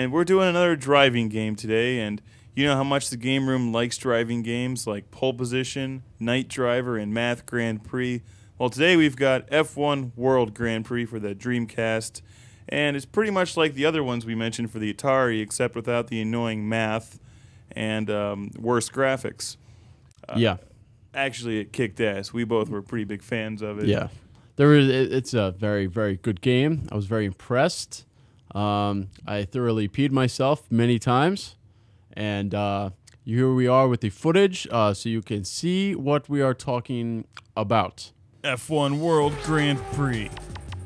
And we're doing another driving game today, and you know how much the game room likes driving games like Pole Position, Night Driver, and Math Grand Prix. Well, today we've got F-1 World Grand Prix for the Dreamcast, and it's pretty much like the other ones we mentioned for the Atari, except without the annoying math and worse graphics. Yeah. Actually, it kicked ass. We both were pretty big fans of it. Yeah. It's a very, very good game. I was very impressed. I thoroughly peed myself many times. And here we are with the footage, so you can see what we are talking about. F-1 World Grand Prix,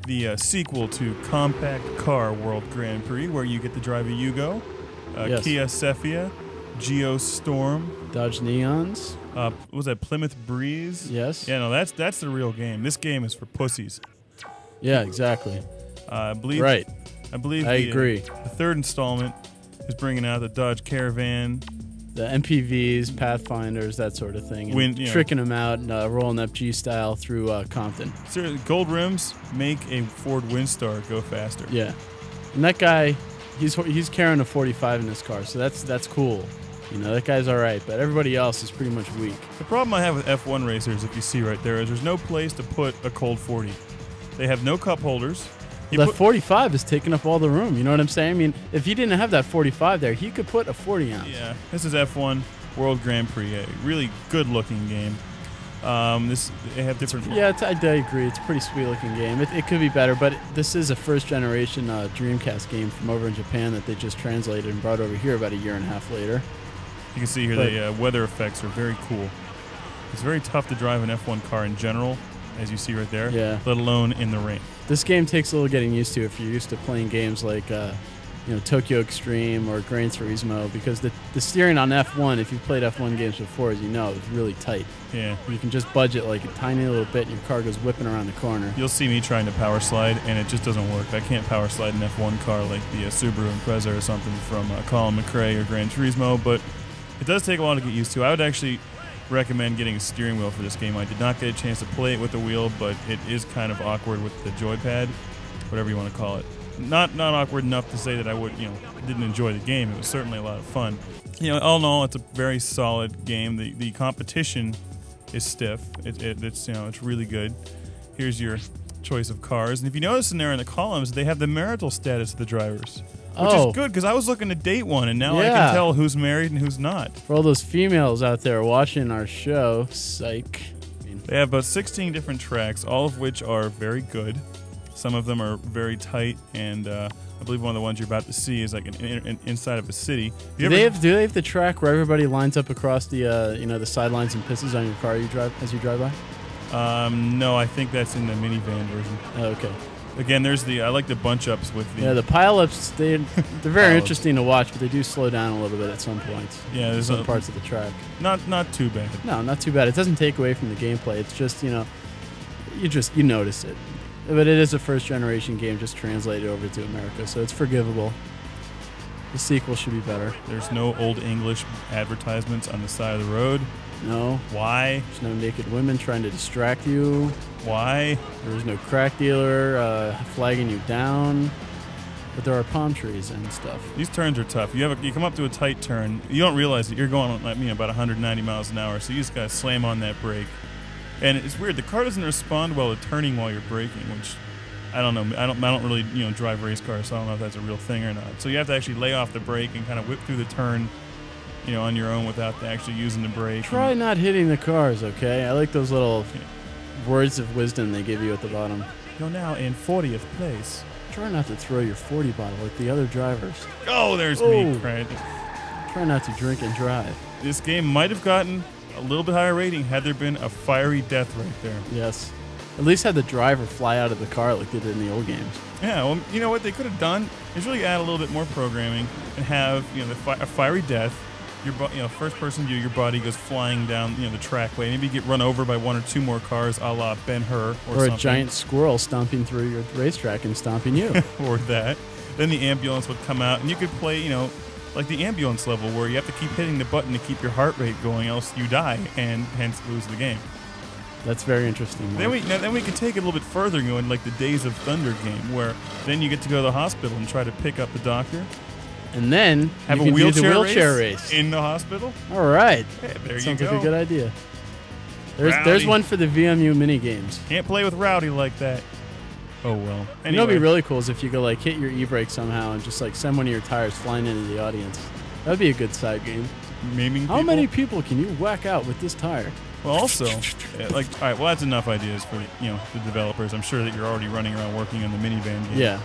the sequel to Compact Car World Grand Prix, where you get to drive a Yugo, Yes. Kia Cephia, Geostorm, Dodge Neons. was that Plymouth Breeze? Yes. Yeah, no, that's the real game. This game is for pussies. Yeah, exactly. I believe. Right. I believe. I agree. The third installment is bringing out the Dodge Caravan. The MPVs, Pathfinders, that sort of thing. And tricking them out and rolling up G-style through Compton. Seriously, gold rims make a Ford Windstar go faster. Yeah. And that guy, he's carrying a 45 in this car, so that's cool. You know, that guy's all right, but everybody else is pretty much weak. The problem I have with F1 racers, if you see right there, is there's no place to put a cold 40. They have no cup holders. That 45 is taking up all the room. You know what I'm saying? I mean, if he didn't have that 45 there, he could put a 40 ounce. Yeah, this is F1 World Grand Prix, a really good-looking game. They have different. Yeah, I agree. It's a pretty sweet-looking game. It could be better, but this is a first-generation Dreamcast game from over in Japan that they just translated and brought over here about a year and a half later. You can see here the weather effects are very cool. It's very tough to drive an F1 car in general, as you see right there, let alone in the rain. This game takes a little getting used to if you're used to playing games like Tokyo Extreme or Gran Turismo, because the steering on F1, if you've played F1 games before, as you know, is really tight. Yeah. You can just budge it like a tiny little bit and your car goes whipping around the corner. You'll see me trying to power slide, and it just doesn't work. I can't power slide an F1 car like the Subaru Impreza or something from Colin McRae or Gran Turismo, but it does take a while to get used to. I would actually recommend getting a steering wheel for this game. I did not get a chance to play it with the wheel, but it is kind of awkward with the joypad, whatever you want to call it. Not awkward enough to say that I didn't enjoy the game. It was certainly a lot of fun. You know, all in all, it's a very solid game. The competition is stiff. It's really good. Here's your choice of cars, and if you notice in there in the columns, they have the marital status of the drivers. Which is good, because I was looking to date one, and now I can tell who's married and who's not. For all those females out there watching our show, psych. They have about 16 different tracks, all of which are very good. Some of them are very tight, and I believe one of the ones you're about to see is like an inside of a city. Do they have the track where everybody lines up across the the sidelines and pisses on your car as you drive by? No, I think that's in the minivan version. Oh, okay. Again, I like the bunch ups with the the pile-ups. They're very interesting to watch, but they do slow down a little bit at some points. Yeah, there's some parts of the track. Not too bad. No, not too bad. It doesn't take away from the gameplay. It's just you notice it. But it is a first-generation game just translated over to America, so it's forgivable. The sequel should be better. There's no Old English advertisements on the side of the road. No. Why? There's no naked women trying to distract you. Why? There's no crack dealer flagging you down. But there are palm trees and stuff. These turns are tough. You come up to a tight turn. You don't realize that you're going about 190 miles an hour, so you just gotta slam on that brake. And it's weird. The car doesn't respond well to turning while you're braking, which I don't know. I don't really drive race cars, so I don't know if that's a real thing or not. So you have to actually lay off the brake and kind of whip through the turn, on your own without actually using the brake. Try not hitting the cars, okay? I like those little words of wisdom they give you at the bottom. You're now in 40th place. Try not to throw your 40 bottle like the other drivers. Oh, there's me, right? Try not to drink and drive. This game might have gotten a little bit higher rating had there been a fiery death right there. Yes. At least had the driver fly out of the car like they did in the old games. Yeah, well, you know what they could have done is really add a little bit more programming and have a fiery death. First person view, your body goes flying down the trackway. Maybe you get run over by one or two more cars, a la Ben-Hur or something. A giant squirrel stomping through your racetrack and stomping you. Or that. Then the ambulance would come out, and you could play like the ambulance level where you have to keep hitting the button to keep your heart rate going, else you die and hence lose the game. That's very interesting. Then we could take it a little bit further, like the Days of Thunder game, where then you get to go to the hospital and try to pick up the doctor, And then Have you a can do the wheelchair, wheelchair race. in the hospital. All right. Hey, there Sounds you like go. a good idea. There's Rowdy. one for the VMU mini games. Can't play with Rowdy like that. Oh well. You know Anyway, what'd be really cool is if you could like hit your e-brake somehow and just like send one of your tires flying into the audience. That'd be a good side game. maiming How people. many people can you whack out with this tire? Well, also, like, all right. Well, that's enough ideas for the developers. I'm sure that you're already running around working on the minivan game. Yeah.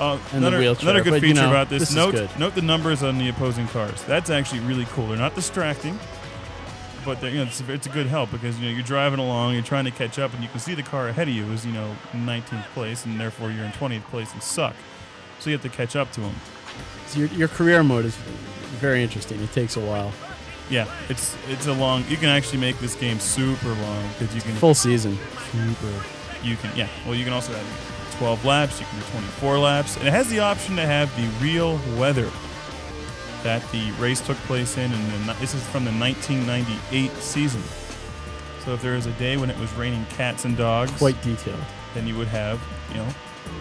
And Another, the wheelchair. another good But, feature you know, about this. this is Note good. note the numbers on the opposing cars. That's actually really cool. They're not distracting, but it's a good help because you're driving along, you're trying to catch up, and you can see the car ahead of you is 19th place, and therefore you're in 20th place and suck. So you have to catch up to them. So your career mode is very interesting. It takes a while. Yeah, it's a long. You can actually make this game super long because you can Full season. super. You can Well, you can also have 12 laps. You can do 24 laps, and it has the option to have the real weather that the race took place in, and this is from the 1998 season. So if there is a day when it was raining cats and dogs, Quite detailed. then you would have,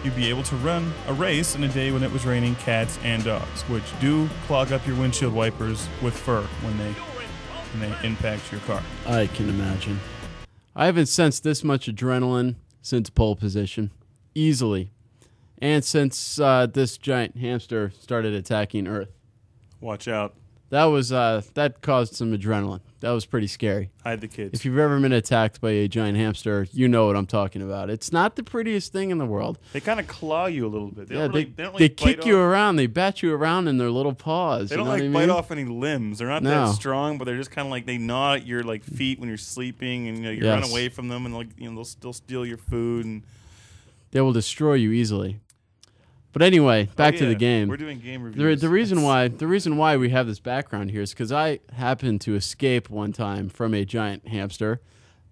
you'd be able to run a race in a day when it was raining cats and dogs, which do clog up your windshield wipers with fur when they impact your car. I can imagine. I haven't sensed this much adrenaline since pole position. Easily. And since this giant hamster started attacking Earth. Watch out. That caused some adrenaline. That was pretty scary. Hide the kids. If you've ever been attacked by a giant hamster, you know what I'm talking about. It's not the prettiest thing in the world. They kind of claw you a little bit. They don't they really kick bite you off. around. They bat you around in their little paws. They you don't know what I bite mean? off any limbs. They're not No. that strong, but they're just kind of like they gnaw at your feet when you're sleeping, and you Yes. run away from them, and they'll steal your food. And They will destroy you easily. But anyway, back to the game. We're doing game reviews. The reason why we have this background here is because I happened to escape one time from a giant hamster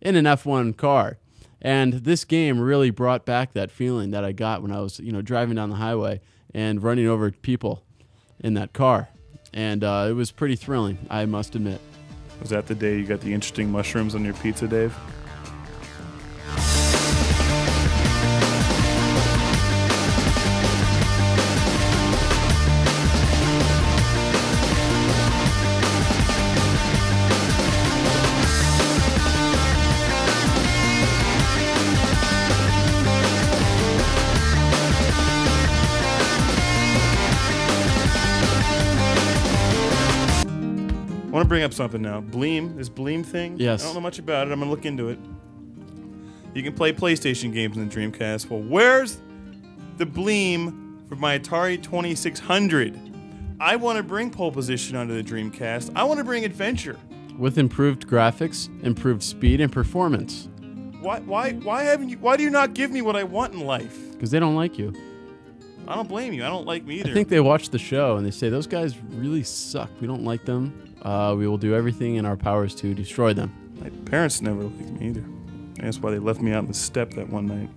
in an F1 car, and this game really brought back that feeling that I got when I was driving down the highway and running over people in that car, and it was pretty thrilling, I must admit. Was that the day you got the interesting mushrooms on your pizza, Dave? I want to bring up something now. Bleem, this Bleem thing. Yes. I don't know much about it. I'm going to look into it. You can play PlayStation games in the Dreamcast. Well, where's the Bleem for my Atari 2600? I want to bring pole position onto the Dreamcast. I want to bring adventure. With improved graphics, improved speed, and performance. Why do you not give me what I want in life? Because they don't like you. I don't blame you. I don't like me either. I think they watch the show and they say, those guys really suck. We don't like them. We will do everything in our powers to destroy them. My parents never liked me either. That's why they left me out in the steppe that one night.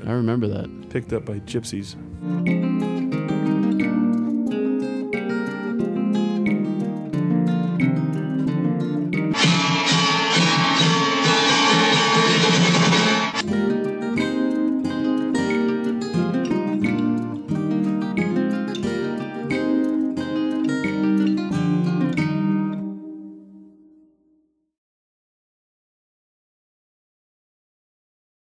I remember that. Picked up by gypsies.